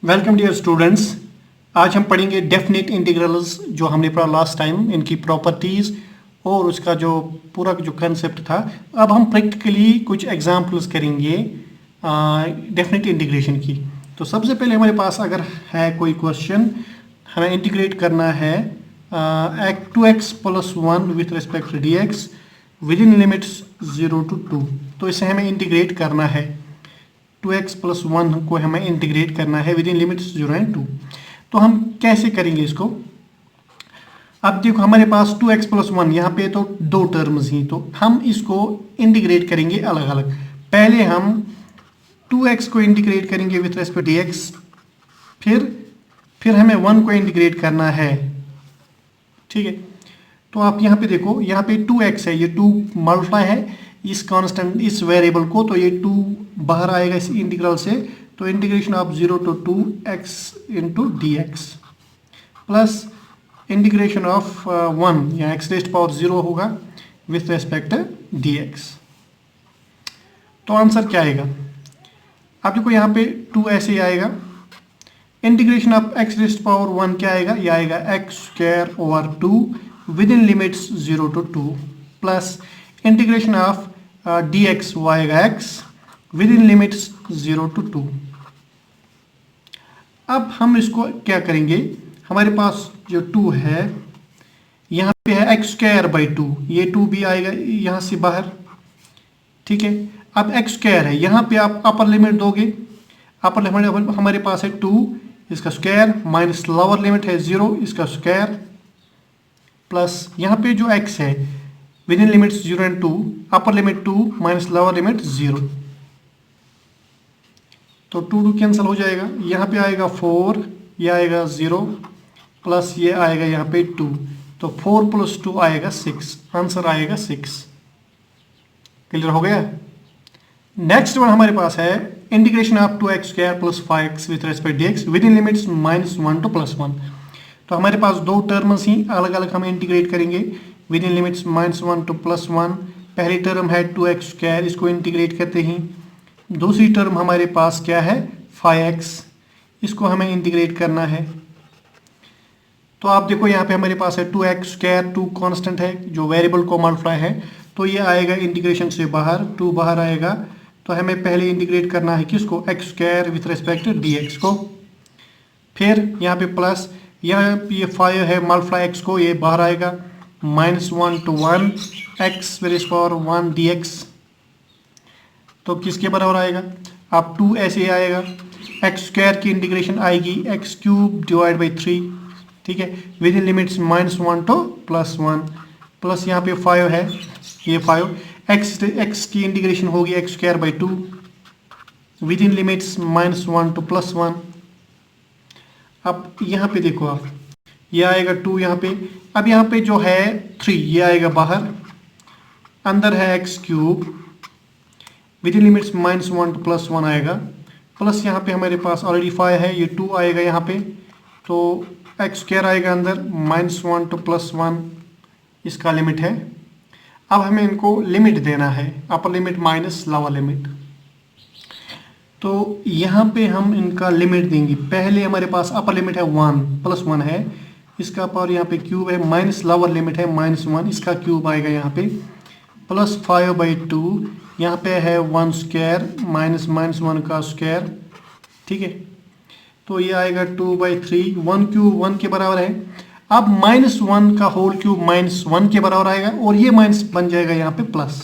Welcome dear students. आज हम पढ़ेंगे डेफिनेट इंटीग्रल्स जो हमने पढ़ा लास्ट टाइम, इनकी प्रॉपर्टीज़ और उसका जो पूरा जो कंसेप्ट था। अब हम प्रैक्टिकली कुछ एग्जांपल्स करेंगे डेफिनेट इंटीग्रेशन की। तो सबसे पहले हमारे पास अगर है कोई क्वेश्चन, हमें इंटीग्रेट करना है 2x + 1 with respect to dx within limits 0 to 2। तो इसे हमें इंटीग्रेट करना है, 2x + 1 को हमें इंटीग्रेट करना है विद इन लिमिट्स 0 and 2। तो हम कैसे करेंगे इसको? अब देखो हमारे पास 2x + 1, यहाँ पे तो दो टर्म्स ही, तो हम इसको इंटीग्रेट करेंगे अलग अलग। पहले हम 2x को इंटीग्रेट करेंगे विथ रेस्पेक्ट dx, फिर हमें 1 को इंटीग्रेट करना है। ठीक है, तो आप यहाँ पे देखो, यहाँ पे 2x है, ये 2 मल्टीप्लाई है इस कांस्टेंट, इस वेरिएबल को, तो ये 2 बाहर आएगा इस इंटीग्रल से। तो integration of 0 to 2x into dx plus integration of 1 या x रेस्ट पावर 0 होगा विथ रेस्पेक्ट dx। तो आंसर क्या आएगा? आप देखो यहाँ पे 2 ऐसे ही आएगा। Integration of x rest power 1 क्या आएगा? यह आएगा x² with in limits 0 to 2 plus integration of dx वो आएगा x with in limits 0 to 2। अब हम इसको क्या करेंगे? हमारे पास जो 2 है, यहाँ पे है x²/2, ये 2 भी आएगा यहाँ से बाहर। ठीक है, अब x² है, यहाँ पे आप अपर लिमिट दोगे। अपर लिमिट हमारे पास है 2, इसका स्क्वायर, माइनस लोअर लिमिट है 0, इसका स्क्वायर, प्लस यहाँ पे जो x है with in limits 0 and 2, upper limit 2 minus lower limit 0, तो 2 कैंसिल हो जाएगा। यहाँ पे आएगा 4, ये आएगा 0, प्लस ये आएगा यहाँ पे 2, तो 4 + 2 आएगा 6, आंसर आएगा 6। क्लियर हो गया? नेक्स्ट वन हमारे पास है integration of 2x² + 5x with respect dx within limits -1 to +1। तो हमारे पास दो टर्म्स ही अलग अलग हम इंटीग्रेट करेंगे विद इन लिमिट्स -1 to +1। पहली टर्म है 2x², इसको इंटीग्रेट करते ही। दूसरी टर्म हमारे पास क्या है? 5x, इसको हमें इंटीग्रेट करना है। तो आप देखो यहाँ पे हमारे पास है 2x², 2 कांस्टेंट है जो वेरिएबल को मल्टीप्लाई है, तो ये आएगा इंटीग्रेशन से बाहर, 2 बाहर आएगा। तो हमें पहले इंटीग्रेट करना है किसको? x² विथ रेस्पेक्ट dx को। फिर यहाँ पे प्लस, यहाँ ये 5 है, मल्टीप्लाई x को, ये बाहर आएगा, -1 to 1 x rays power 1 dx, तो किसके बराबर आएगा? अब 2 ऐसे ही आएगा, x² की इंटीग्रेशन आएगी x³ / 3। ठीक है, with in limits -1 to +1, plus यहाँ पे 5 है, ये 5 x की इंटीग्रेशन होगी x²/2 with in limits -1 to +1। अब यहाँ पे देखो आप, ये आएगा 2 यहाँ पे। अब यहाँ पे जो है 3, ये आएगा बाहर, अंदर है x³ with in limits -1 to +1 आएगा, प्लस यहाँ पे हमारे पास ऑलरेडी 5 है, ये 2 आएगा यहाँ पे, तो x² आएगा अंदर, -1 to +1 इसका लिमिट है। अब हमें इनको लिमिट देना है, upper limit minus lower limit. तो यहाँ पे हम इनका लिमिट देंगे। पहले हमारे पास अपर लिमिट है 1 + 1 है, इसका पावर यहाँ पे क्यूब है, माइनस लोअर लिमिट है -1, इसका क्यूब आएगा यहाँ पे, प्लस 5/2, यहाँ पे है 1² माइनस -1 का स्क्वायर। ठीक है, तो ये आएगा 2/3, 1³ 1 के बराबर है। अब -1 का होल क्यूब -1 के बराबर आएगा, और ये माइनस बन जाएगा यहाँ पे प्लस।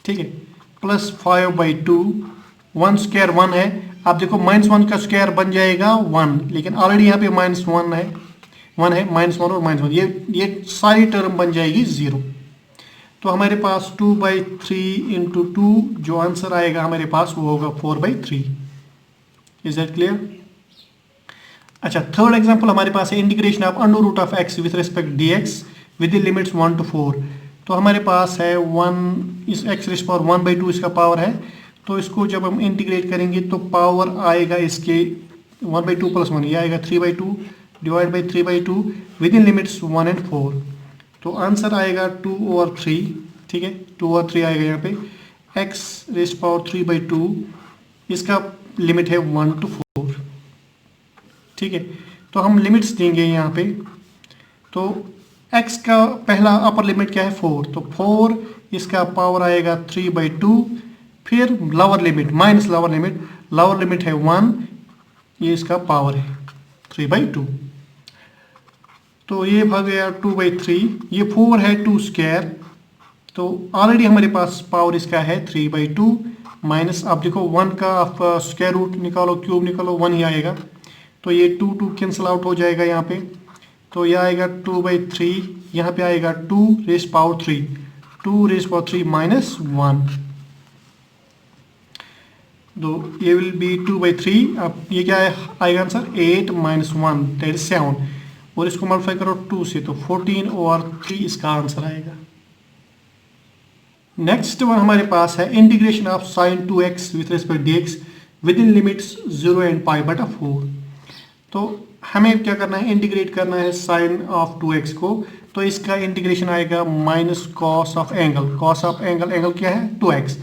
ठीक है, प्लस 5/2, 1² 1 है। आप देखो -1 का स्क्वायर बन जाएगा 1, लेकिन ऑलरेडी यहाँ पे -1 है, 1 है, -1 और -1, ये सारी टर्म बन जाएगी 0। तो हमारे पास 2/3 इंटू 2 जो आंसर आएगा हमारे पास वो होगा 4/3। Is that clear? अच्छा, थर्ड एग्जांपल हमारे पास है integration of √(x) with respect dx within limits 1 to 4। तो हमारे पास है 1, इस x रेज़ पावर 1/2 इसका पावर है, तो इसको जब हम इंटीग्रेट करेंगे तो पावर आएगा इसके 1/2 + 1, ये आएगा 3/2 / 3/2 विद इन लिमिट्स 1 and 4। तो आंसर आएगा 2/3। ठीक है, 2/3 आएगा यहाँ पे, x रेज़ पावर 3/2, इसका लिमिट है 1 to 4। ठीक है, तो हम लिमिट्स देंगे यहाँ पे। तो x का पहला अपर लिमिट क्या है 4, तो 4 इसका पावर आएगा 3/2। फिर lower limit minus lower limit है 1, ये इसका पावर है 3/2। तो ये भाग गया 2/3, ये 4 है 2 स्क्वायर, तो ऑलरेडी हमारे पास पावर इसका है 3/2 माइनस, आप देखो 1 का आप स्क्वायर रूट निकालो, क्यूब निकालो, 1 ही आएगा। तो ये 2 कैंसिल आउट हो जाएगा यहाँ पे, तो यह आएगा 2/3, यहाँ पे आएगा 2 rays power 3, 2 rays power 3 minus 1, तो ये विल बी 2/3। अब ये क्या है आएगा आंसर 8 माइनस 1 दैट इज 7, और इसको मल्टीप्लाई करो 2 से, तो 14/3 इसका आंसर आएगा। नेक्स्ट वन हमारे पास है integration of sin 2x with respect dx within limits 0 and π/4। तो हमें क्या करना है, इंटीग्रेट करना है sin ऑफ 2x को, तो इसका इंटीग्रेशन आएगा minus cos of angle, angle क्या है 2x,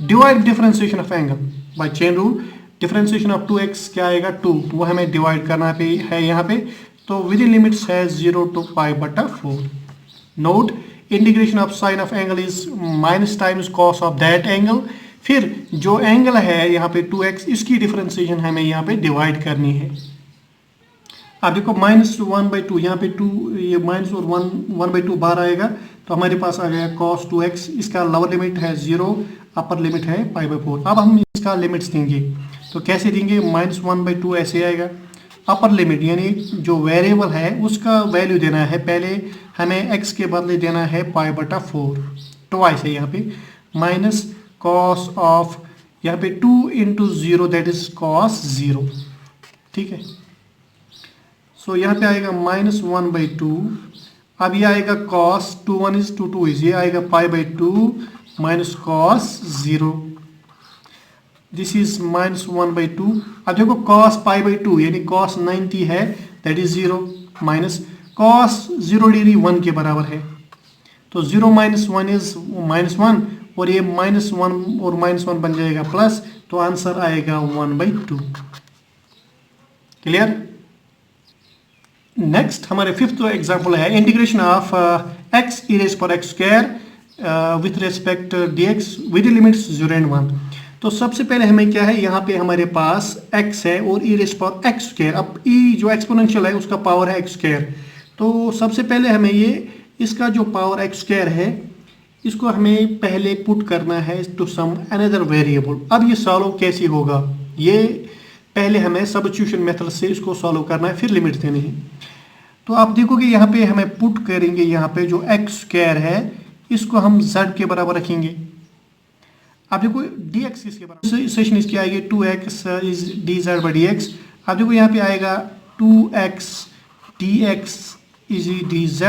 divide differentiation of angle by chain rule. Differentiation of 2x क्या आएगा 2, वो हमें डिवाइड करना है यहाँ पे, तो विद इन लिमिट्स है 0 to π/4। Note, integration of sine of angle is minus times cos of that angle. फिर जो एंगल है यहाँ पे 2x, इसकी डिफरेंशिएशन हमें यहाँ पे डिवाइड करनी है। आप देखो -1/2, यहाँ पे 2, ये माइनस और 1/2 बाहर आएगा, तो हमारे पास आ गया cos 2x, इसका लोअर लिमिट है 0, अपर लिमिट है π/4। अब हम इसका लिमिट्स देंगे, तो कैसे देंगे, -1/2 ऐसे आएगा। अपर लिमिट यानी जो वेरिएबल है उसका वैल्यू देना है, पहले हमें x के बदले देना है π/4, ट्वाइस है यहाँ पे, माइनस कॉस ऑफ यहाँ पे 2 × 0 दैट इज cos 0। ठीक है, सो यहाँ पे आएगा -1/2। अब ये आएगा cos 2 1 is 2 2 is, ये आएगा π/2 माइनस cos 0, दिस इज -1/2। अब देखो cos π/2 यानी cos 90 है that is 0, minus cos 0 degree 1 के बराबर है, तो 0 - 1 इज -1, और ये -1 और -1 बन जाएगा प्लस, तो आंसर आएगा 1/2। क्लियर। नेक्स्ट हमारे फिफ्थ एग्जांपल है integration of x e⁻x² with respect dx with limits 0 and 1। तो सबसे पहले हमें क्या है, यहाँ पे हमारे पास x है और e⁻x²। अब e जो एक्सपोनेंशियल है उसका पावर है x², तो सबसे पहले हमें ये इसका जो पावर x² है इसको हमें पहले पुट करना है टू सम अनदर वेरिएबल। अब ये सॉल्व कैसे होगा, ये पहले हमें सब्स्टिट्यूशन मेथड से इसको सॉल्व करना है, फिर लिमिट देनी है। तो आप देखोगे यहाँ पे हमें पुट करेंगे, यहाँ पे जो x² है इसको हम z के बराबर रखेंगे। आप देखो dx किसके बराबर, इक्वेशन इसकी आएगी 2x इज dz/dx। आप देखो यहाँ पे आएगा 2x dx इज dz,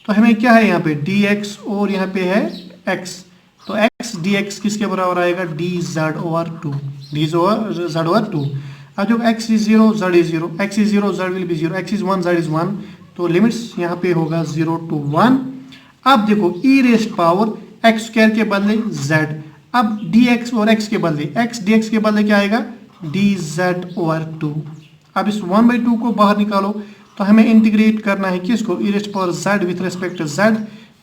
तो हमें क्या है यहाँ पे dx और यहाँ पे है x, तो x dx किसके बराबर आएगा dz/2, dz/2। अब जो x is 0 z is 0, x is 0 z will be 0, x is 1 z is 1, तो लिमिट्स यहाँ पे होगा 0 to 1। अब देखो e⁻x² के बदले z, अब dx और x के बदले x dx के बदले क्या आएगा dz/2। अब इस 1/2 को बाहर निकालो, तो हमें इंटीग्रेट करना है किसको, e⁻z with respect z,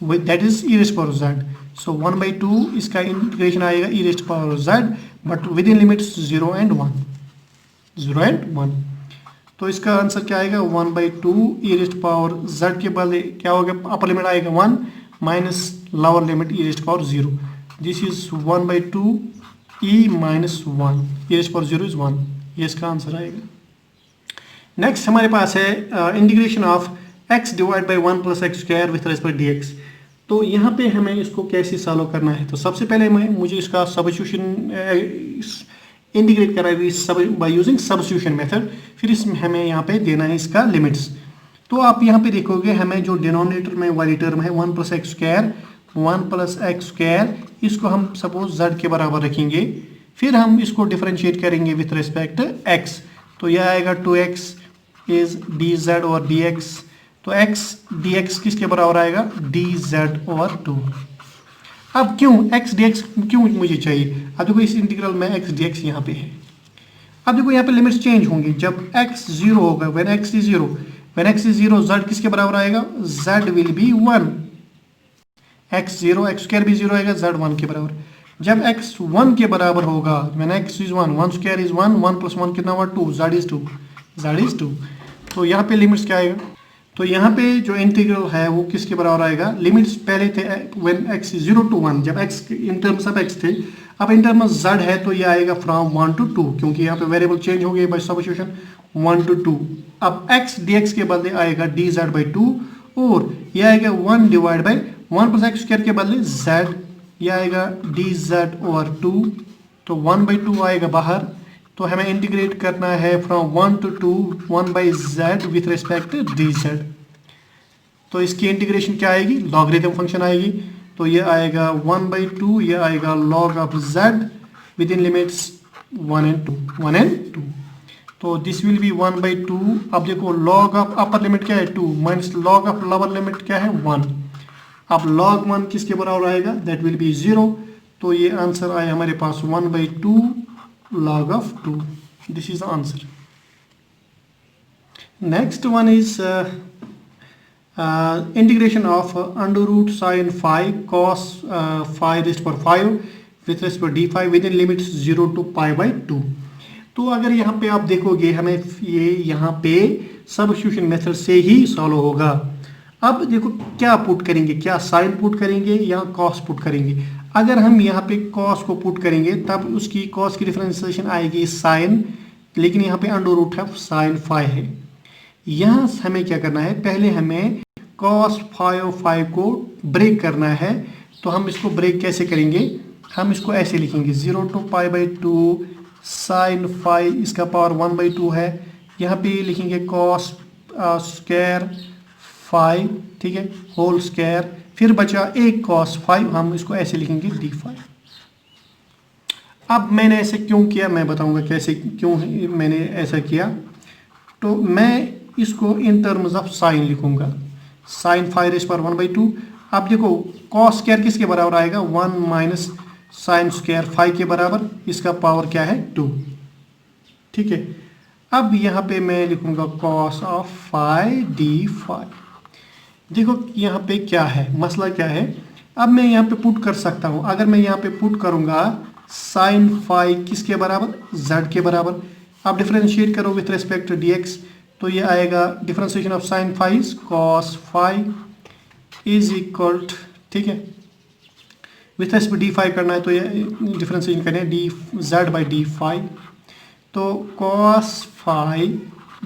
that is e⁻z। सो 1/2 इसका इंटीग्रेशन आएगा e⁻z, but with in limits 0 and 1। तो इसका आंसर क्या आएगा 1/2 e⁻z के बदले क्या होगा, अपर लिमिट आएगा 1 minus lower limit e⁻0, this is 1/2 e - 1, e⁻0 is 1, ये इसका आंसर आएगा। नेक्स्ट हमारे पास है integration of x divide by 1 + x² with respect dx। तो यहाँ पे हमें इसको कैसे सॉल्व करना है, तो सबसे पहले मुझे इसका सब्स्टिट्यूशन इंटीग्रेट करा बाय यूजिंग सब्स्टिट्यूशन मेथड, फिर इसमें हमें यहाँ पे देना है इसका लिमिट्स। तो आप यहाँ पे देखोगे हमें जो डिनोमिनेटर में वाली टर्म है 1 + x², इसको हम सपोज z के बराबर रखेंगे, फिर हम इसको डिफरेंशिएट करेंगे विथ रिस्पेक्ट x, तो यह आएगा 2x इज dz/dx, तो x dx किसके बराबर आएगा dz/2। अब क्यों x dx क्यों मुझे चाहिए, अब देखो इस इंटीग्रल में x dx यहाँ पे है, अब देखो यहाँ पे लिमिट्स चेंज होंगी जब x 0 होगा, when x is 0, when x is 0 z किसके बराबर आएगा, z will be 1, x 0, x square भी 0 आएगा, z 1 के बराबर। जब x 1 के बराबर होगा, when x is 1, 1 square is 1, 1 plus 1 कितना हुआ 2, z इज 2, z इज 2। तो यहाँ पे लिमिट्स क्या आएगा, तो यहाँ पे जो इंटीग्रल है वो किसके बराबर आएगा, लिमिट्स पहले थे व्हेन x 0 to 1, जब x in terms of x थे, अब इन टर्म्स z है तो ये आएगा फ्रॉम 1 to 2, क्योंकि यहाँ पे वेरिएबल चेंज हो गए बाय सब्स्टिट्यूशन 1 to 2। अब x dx के बदले आएगा dz by 2, और ये आएगा 1 divide by 1 plus x square के बदले z, ये आएगा dz ओवर 2, तो 1/2 आएगा बाहर। तो हमें इंटीग्रेट करना है from 1 to 2, 1/z with respect to dz। तो इसकी इंटीग्रेशन क्या आएगी, लॉगरिथम फंक्शन आएगी। तो ये आएगा 1/2, ये आएगा log of z with in limits 1 and 2। तो दिस विल बी 1/2। अब देखो log ऑफ अपर लिमिट क्या है 2, minus log of lower limit क्या है 1। अब log 1 किसके बराबर आएगा, दैट विल बी 0। तो ये आंसर आया हमारे पास 1/2 log of 2। This is the answer. Next one is integration of under root sine 5 cos 5 raised to 5 with respect d5 within limits 0 to π/2। तो अगर यहाँ पे आप देखोगे हमें ये यहाँ पे सब्स्टिट्यूशन मेथड से ही सॉल्व होगा। अब देखो क्या पुट करेंगे, क्या साइन पुट करेंगे या कॉस पुट करेंगे। अगर हम यहाँ पे कॉस को पुट करेंगे तब उसकी कॉस की डिफरेंशिएशन आएगी साइन, लेकिन यहाँ पे अंडर रूट है साइन 5 है। यहाँ हमें क्या करना है, पहले हमें कॉस 5 को ब्रेक करना है। तो हम इसको ब्रेक कैसे करेंगे, हम इसको ऐसे लिखेंगे 0 to π/2 साइन 5, इसका पावर 1/2 है। यहाँ पे लिखेंगे कॉस स्क्वायर 5, ठीक है, होल स्क्वायर, फिर बचा एक cos 5, हम इसको ऐसे लिखेंगे d5। अब मैंने ऐसे क्यों किया मैं बताऊंगा कैसे, क्यों मैंने ऐसा किया। तो मैं इसको इन टर्म्स ऑफ साइन लिखूंगा, साइन 5 raised to 1/2। अब देखो cos स्क्वायर किसके बराबर आएगा, 1 माइनस साइन स्क्वायर 5 के बराबर, इसका पावर क्या है 2, ठीक है। अब यहाँ पे मैं लिखूंगा cos ऑफ 5 d5। देखो यहाँ पे क्या है, मसला क्या है। अब मैं यहाँ पे पुट कर सकता हूँ, अगर मैं यहाँ पे पुट करूँगा साइन 5 किसके बराबर, z के बराबर। अब डिफरेंशिएट करो विथ रिस्पेक्ट टू dx, तो ये आएगा differentiation of sine 5 cos 5 is equal, ठीक है, विथ रिस्पेक्ट d5 करना है तो ये डिफरेंशिएशन करें dz/d5। तो cos 5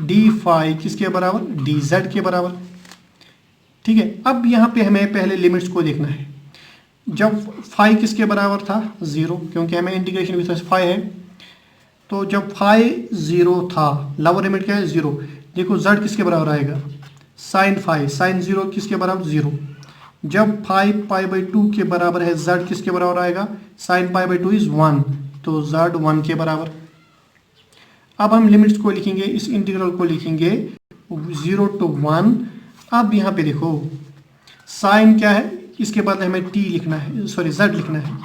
d5 किसके बराबर, dz के बराबर, ठीक है। अब यहाँ पे हमें पहले लिमिट्स को देखना है। जब 5 किसके बराबर था 0, क्योंकि हमें इंटीग्रेशन विथ 5 है। तो जब 5 0 था, लोअर लिमिट क्या है 0। देखो z किसके बराबर आएगा, साइन 5, साइन 0 किसके बराबर 0। जब 5 π/2 के बराबर है, z किसके बराबर आएगा, साइन π/2 इज 1, तो z 1 के बराबर। अब हम लिमिट्स को लिखेंगे, इस इंटीग्रल को लिखेंगे 0 to 1। अब यहाँ पे देखो साइन क्या है, इसके बाद हमें t लिखना है, सॉरी z लिखना है।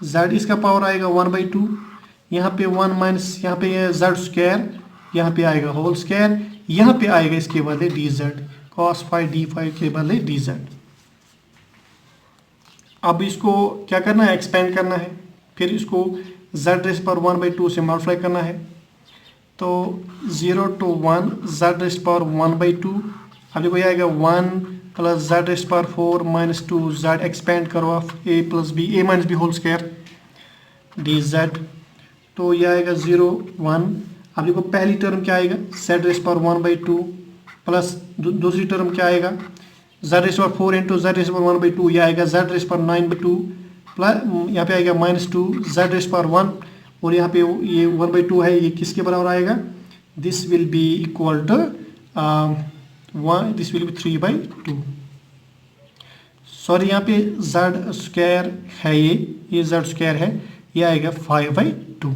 z इसका पावर आएगा 1/2, यहाँ पे 1 माइनस, यहाँ पे z स्क्वायर, यहाँ पे आएगा होल स्क्वायर, यहाँ पे आएगा इसके बदले dz, cos 5 d5 के बदले dz। अब इसको क्या करना है, एक्सपेंड करना है, फिर इसको z⁻1/2 से मल्टीप्लाई करना है। तो 0 to 1 z⁻1/2, अब देखो ये आएगा 1 plus z⁻4 minus 2, z expand करो of a plus b, a minus B whole square dz। तो ये आएगा 0 1। अब देखो पहली टर्म क्या आएगा, z⁻1/2 प्लस दूसरी टर्म क्या आएगा, z⁻4 इंटू z⁻1/2, ये आएगा z⁻9/2 प्लस यहाँ पे आएगा -2 z⁻1, और यहाँ पे ये 1/2 है, ये किसके बराबर आएगा, this will be equal to 1, this will be 3/2। Sorry यहाँ पे z स्क्वायर है, ये z स्क्वायर है, ये आएगा 5/2।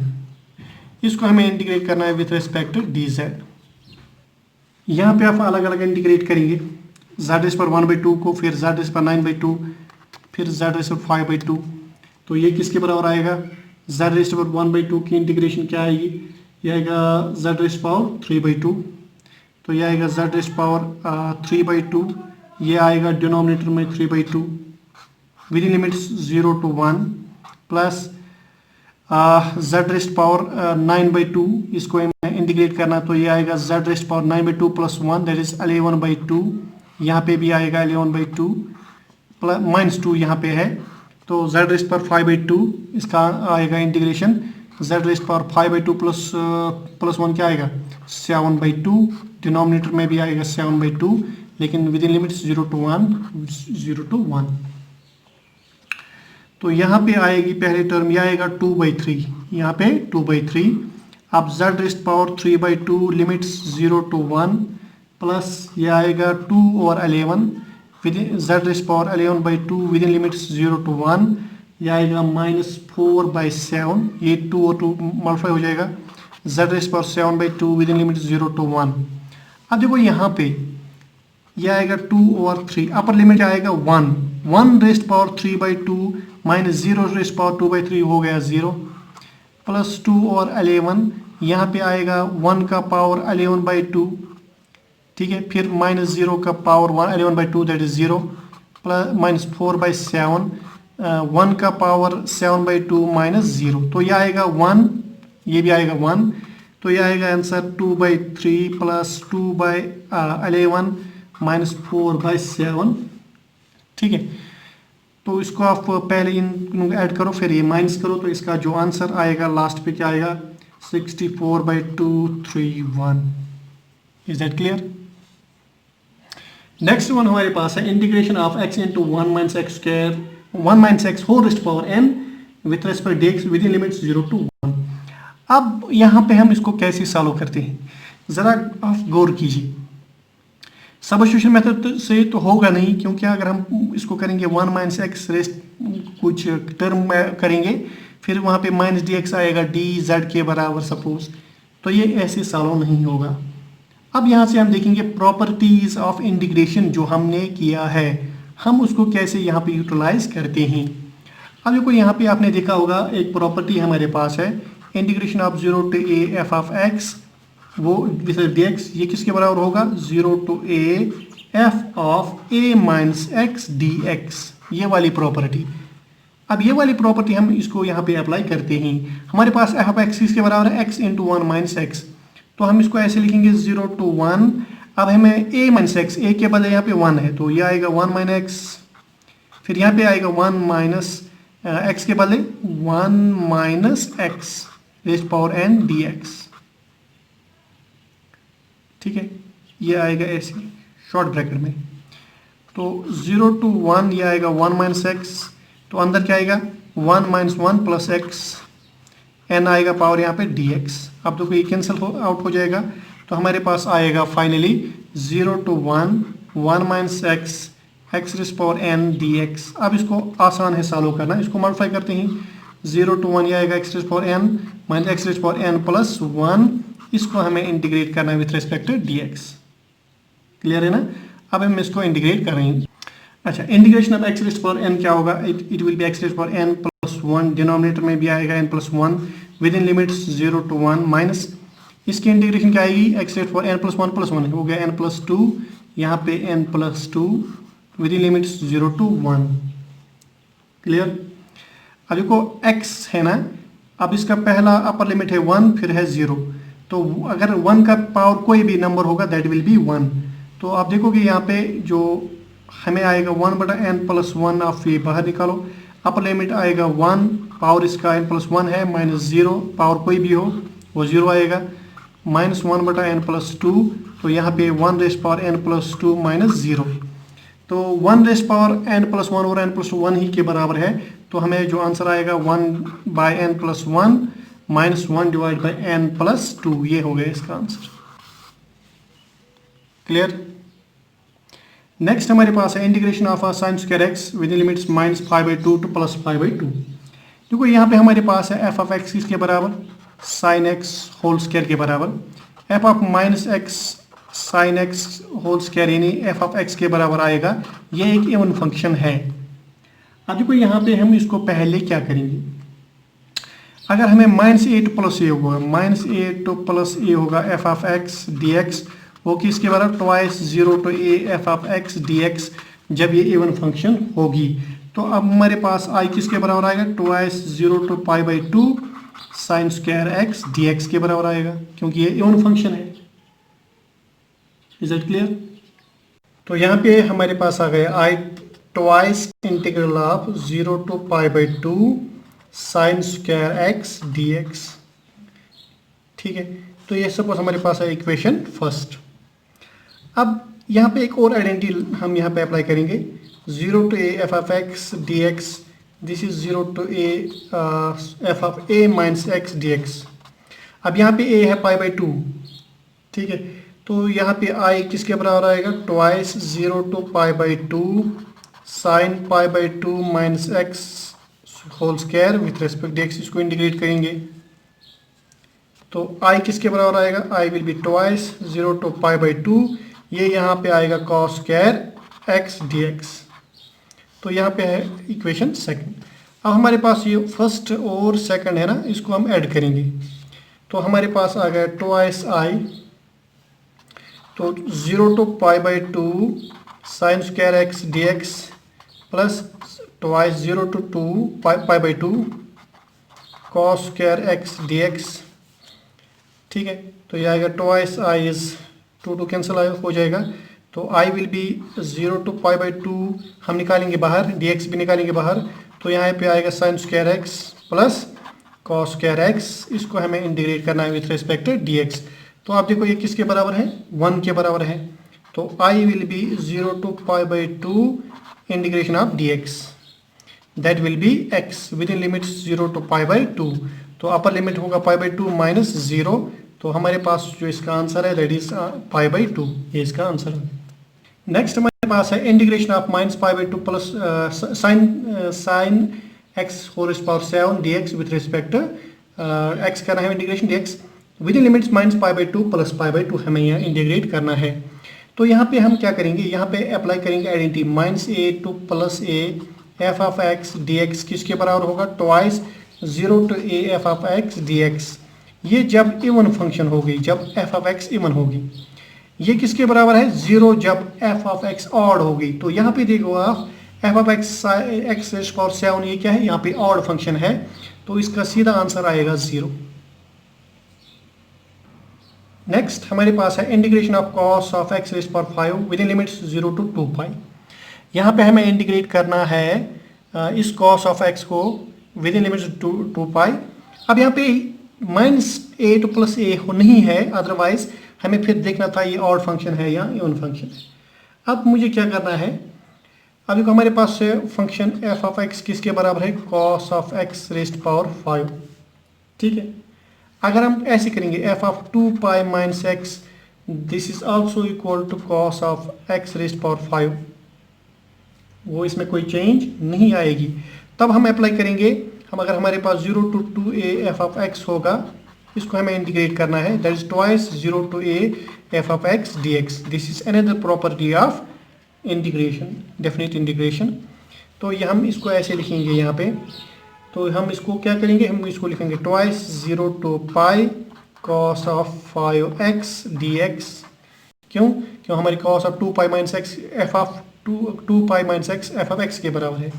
इसको हमें इंटीग्रेट करना है विथ रिस्पेक्ट टू dz। यहाँ पे आप अलग अलग इंटीग्रेट करेंगे, z⁻1/2 को, फिर z⁻9/2, फिर z⁻5/2। तो ये किसके बराबर आएगा, z⁻1/2 की इंटीग्रेशन क्या आएगी, ये आएगा z रेस्ट पावर 3/2, तो ये आएगा z रेस्ट पावर 3/2, ये आएगा डिनोमिनेटर में 3/2 with in limits 0 to 1 plus z rest power 9/2, इसको इंटीग्रेट करना तो ये आएगा z rest power 9/2 plus 1 that is 11/2, यहाँ पे भी आएगा 11/2 प्लस माइनस 2 यहाँ पे है, तो z रेस्ट पावर 5/2 इसका आएगा integration, z rest power 5/2 plus 1 क्या आएगा 7/2, डिनोमिनेटर में भी आएगा 7/2 लेकिन विद इन लिमिट्स 0 to 1। तो यहाँ पे आएगी पहले टर्म, यह आएगा 2/3, यहाँ पे 2/3। अब z rest power 3/2 limits 0 to 1 plus ये आएगा 2 और 11 with z rest power 11/2 with in limits 0 to 1, ये आएगा -4/7, ये 2 और 2 मल्टीप्लाई हो जाएगा, z rest power 7/2 with in limits 0 to 1। अब देखो यहाँ पे ये आएगा 2 और 3, अपर लिमिट आएगा 1 rest power 3/2 minus 0 rest power 2/3 हो गया 0 प्लस 2 और 11, यहाँ पे आएगा 1 का पावर 11/2, ठीक है, फिर माइनस 0 का power 11/2 that is 0 plus minus 4/7, 1 का पावर 7/2 माइनस 0, तो यह आएगा 1, ये भी आएगा 1, तो यह आएगा आंसर 2/3 प्लस 2/11 माइनस 4/7, ठीक है। तो इसको आप पहले इन ऐड करो फिर ये माइनस करो, तो इसका जो आंसर आएगा लास्ट पे क्या आएगा 64/231। Is that clear? Next one हमारे पास है integration of x into 1 minus X square 1 minus x whole raised power n with respect dx within limits 0 to 1। अब यहाँ पे हम इसको कैसे सॉल्व करते हैं, ज़रा आप गौर कीजिए। सब्स्टिट्यूशन मेथड से तो होगा नहीं, क्योंकि अगर हम इसको करेंगे 1 माइनस एक्स रेस्ट कुछ टर्म करेंगे फिर वहाँ पे माइनस डी एक्स आएगा डी जेड के बराबर सपोज, तो ये ऐसे सॉल्व नहीं होगा। अब यहाँ से हम देखेंगे प्रॉपर्टीज ऑफ इंटीग्रेशन जो हमने किया है, हम उसको कैसे यहाँ पे यूटिलाइज करते हैं। अब देखो यहाँ पे आपने देखा होगा एक प्रॉपर्टी हमारे पास है integration of 0 to a f of x, वो dx ये किसके बराबर होगा 0 to a f of a minus x dx, ये वाली प्रॉपर्टी। अब ये वाली प्रॉपर्टी हम इसको यहाँ पे अप्लाई करते हैं, हमारे पास f of x किसके बराबर है x इंटू 1 माइनस एक्स, तो हम इसको ऐसे लिखेंगे 0 to 1। अब हमें a माइनस एक्स, a के बदले यहाँ पे 1 है तो ये आएगा 1 माइनस एक्स, फिर यहाँ पे आएगा 1 माइनस एक्स के बदले 1 minus X raised power n dx, ठीक है, ये आएगा ऐसे शॉर्ट ब्रैकेट में। तो 0 to 1 ये आएगा 1 माइनस एक्स, तो अंदर क्या आएगा 1 माइनस 1 प्लस एक्स, n आएगा पावर यहाँ पे dx। अब देखो ये कैंसिल आउट हो जाएगा, तो हमारे पास आएगा finally 0 to 1 minus x x raised power n dx। अब इसको आसान है सॉल्व करना, इसको मल्टीप्लाई करते हैं 0 to 1 ये आएगा X raised power n minus X raised power n plus 1, इसको हमें इंटीग्रेट करना है with respect to dx। Clear है ना? अब हम इसको इंटीग्रेट करेंगे। अच्छा, integration of X raised power n क्या होगा, it will be X raised power n plus 1, denominator में भी आएगा n plus 1 within limits 0 to 1 minus इसकी इंटीग्रेशन क्या आएगी X raised power n plus 1 plus 1 हो गया n प्लस 2, यहाँ पे n plus 2 with in limits 0 to 1। Clear? अब देखो x है ना, अब इसका पहला अपर लिमिट है 1 फिर है 0, तो अगर 1 का पावर कोई भी नंबर होगा दैट विल बी 1। तो आप देखोगे यहाँ पे जो हमें आएगा 1/n प्लस 1, आप ये बाहर निकालो, अपर लिमिट आएगा 1, पावर इसका n प्लस 1 है माइनस 0, पावर कोई भी हो वो 0 आएगा, माइनस 1/n प्लस 2, तो यहाँ पे 1 rest power n plus 2 minus 0, तो 1 रेस्ट पावर n प्लस 1 और n प्लस 1 ही के बराबर है, तो हमें जो आंसर आएगा 1/n plus 1 minus 1 divide by n plus 2, ये हो गया इसका आंसर। क्लियर? नेक्स्ट हमारे पास है integration of sign square x within limits -5/2 two plus 5/2। देखो यहाँ पे हमारे पास है f ऑफ x किसके बराबर साइन x होल स्क्वायर के बराबर, f of minus X sine x whole square यानी f ऑफ x के बराबर आएगा, ये एक इवन फंक्शन है। अब देखो यहाँ पे हम इसको पहले क्या करेंगे, अगर हमें minus A to plus A होगा, minus A to plus A होगा F of x D X, वो किसके बराबर, twice zero to A F of x D X, जब ये इवन फंक्शन होगी। तो अब हमारे पास आई किसके बराबर आएगा, twice zero to pi by two sine square x D X के बराबर आएगा, क्योंकि ये इवन फंक्शन है। Is it clear? तो यहाँ पे हमारे पास आ गया I twice integral of zero to pi by two sine square x D x. ठीक है, तो ये सपोज हमारे पास है इक्वेशन फर्स्ट। अब यहाँ पे एक और आइडेंटिटी हम यहाँ पे अप्लाई करेंगे, zero to A F of x D x, this is zero to A F of A minus X D X. अब यहाँ पे ए है पाई बाई टू, ठीक है, तो यहाँ पे आई किसके बराबर आएगा, twice zero to pi by two sine pi by two minus x whole square with respect x, इसको इंटीग्रेट करेंगे तो आई किसके बराबर आएगा, I will be twice zero to pi by two, ये यहाँ पे आएगा cos square x D x. तो यहाँ पे है इक्वेशन सेकंड। अब हमारे पास ये फर्स्ट और सेकंड है ना, इसको हम ऐड करेंगे तो हमारे पास आ गया ट्वाइस आई, तो zero to pi by two sine square x D x plus twice zero to two pi by two cos square x D x. ठीक है, तो ये आएगा twice I is two two cancel हो जाएगा, तो I will be zero to pi by two हम निकालेंगे बाहर, डी एक्स भी निकालेंगे बाहर, तो यहाँ पे आएगा sign square x plus cos square x, इसको हमें इंटीग्रेट करना है विथ रेस्पेक्ट डी एक्स। तो आप देखो ये किसके बराबर है, 1 के बराबर है, तो I will be zero to pi by two integration of d x, that will be x within limit zero to pi by two, तो अपर लिमिट होगा pi by two minus zero, तो हमारे पास जो इसका answer है that is pi by two, ये इसका आंसर है। नेक्स्ट हमारे पास है integration of minus pi by two plus sine x whole power 7 D x with respect x करना है integration D x within limits minus pi by two plus pi by to, हमें यहाँ integrate करना है। तो यहाँ पे हम क्या करेंगे, यहाँ पे अप्लाई करेंगे identity minus A to plus a F of x D x किसके बराबर होगा, twice zero to A F of x D x, ये जब इवन फंक्शन होगी, जब एफ ऑफ एक्स इवन होगी, ये किसके बराबर है, जीरो जब एफ ऑफ एक्स ऑड होगी। तो यहाँ पे देखो आप F of x x power 7 ये क्या है, यहाँ पे ऑड फंक्शन है, तो इसका सीधा आंसर आएगा 0। नेक्स्ट हमारे पास है integration of cos of x raise power 5 within limits 0 to 2 pi. यहाँ पे हमें इंटीग्रेट करना है इस कॉस ऑफ एक्स को विद इन लिमिट्स 2 पाई। अब यहाँ पे minus A to plus a नहीं है, अदरवाइज हमें फिर देखना था ये ऑड फंक्शन है या इवन फंक्शन है। अब मुझे क्या करना है, अब देखो हमारे पास फंक्शन एफ ऑफ एक्स किसके बराबर है, cos of x raised power 5। ठीक है, अगर हम ऐसे करेंगे f of 2 pi minus x, this is also equal to cos of x raised power 5, वो इसमें कोई चेंज नहीं आएगी। तब हम अप्लाई करेंगे, हम अगर हमारे पास 0 to 2 a F of x होगा, इसको हमें इंटीग्रेट करना है, that is twice 0 to A F of x D x, this is another property of integration, definite integration. तो ये हम इसको ऐसे लिखेंगे यहाँ पे, तो हम इसको क्या करेंगे, हम इसको लिखेंगे twice 0 to pi cos of 5 x D x. क्यों हमारी cos of 2 pi minus x f of 2 pi minus x f of x के बराबर है।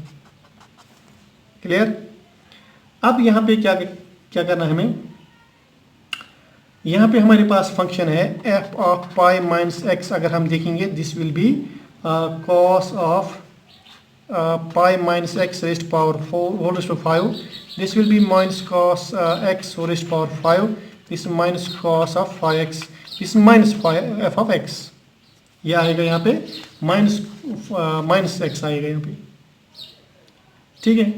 क्लियर? अब यहाँ पे क्या करना है हमें, यहाँ पे हमारे पास फंक्शन है f of pi minus x, अगर हम देखेंगे this will be cos of pi minus x raised power 4 whole raised power 5, this will be minus cos x whole raised power 5, this minus cos of 5x, this minus f of x, ये आएगा यहाँ पे minus x आएगा यहाँ पे। ठीक है,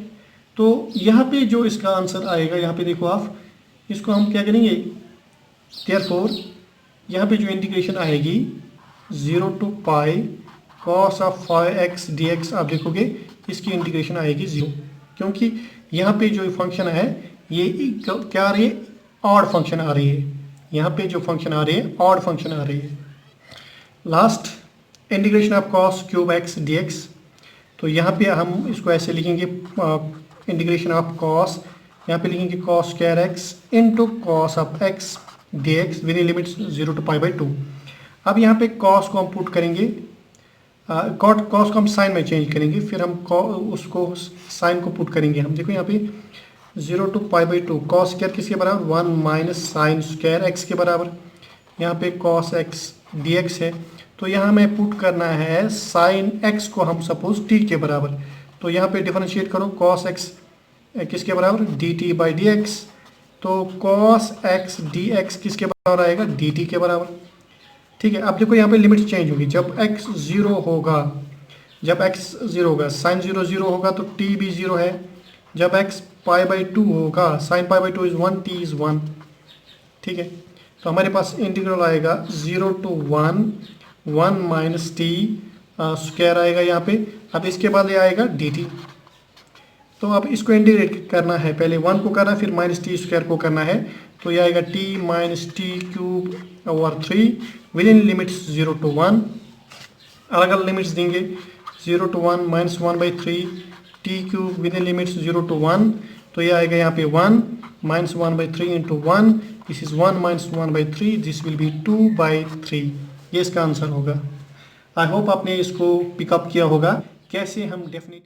तो यहाँ पे जो इसका आंसर आएगा, यहाँ पे देखो आप, इसको हम क्या करेंगे, देयरफॉर यहाँ पे जो इंटीग्रेशन आएगी 0 to pi cos of 5x dx, आप देखोगे इसकी इंटीग्रेशन आएगी 0, क्योंकि यहाँ पे जो फंक्शन है ये क्या आ रही है, ऑड फंक्शन आ रही है, यहाँ पे जो फंक्शन आ रही है ऑड फंक्शन आ रही है। Last integration of cos cube x dx, तो यहाँ पे हम इसको ऐसे लिखेंगे इंटीग्रेशन ऑफ कॉस यहाँ पे लिखेंगे cos square x into cos of x dx within limits 0 to π/2। अब यहाँ पे cos को हम पुट करेंगे, कॉस को हम साइन में चेंज करेंगे, फिर हम उसको साइन को पुट करेंगे। हम देखो यहाँ पे 0 to π/2 कॉस स्क्वायर किसके बराबर 1 माइनस साइन स्क्वायर एक्स के बराबर। यहाँ पे कॉस एक्स dx है, तो यहाँ हमें पुट करना है साइन एक्स को हम सपोज t के बराबर। तो यहाँ पे डिफरेंशिएट करो, कॉस एक्स किसके बराबर dt/dx, तो कॉस एक्स dx किसके बराबर आएगा dt के बराबर। ठीक है, अब देखो यहाँ पे लिमिट चेंज होगी, जब x 0 होगा, जब x 0 होगा साइन 0 0 होगा तो t भी 0 है। जब x π/2 होगा साइन π/2 इज 1 t इज 1। ठीक है, तो हमारे पास इंटीग्रल आएगा 0 to 1 माइनस टी स्क्वायर आएगा यहाँ पे। अब इसके बाद ये आएगा dt। तो अब इसको इंटीग्रेट करना है, पहले 1 को करना है फिर माइनस टी स्क्वायर को करना है। तो ये आएगा t minus T cube over 3 with in limits 0 to 1। अलग अलग लिमिट्स देंगे, 0 to 1 minus 1/3 T cube with in limits 0 to 1। तो ये आएगा यहाँ पे 1 minus 1/3 into 1, this is 1 minus 1/3, this will B 2/3। ये इसका आंसर होगा। आई होप आपने इसको पिकअप किया होगा कैसे हम डेफिनेट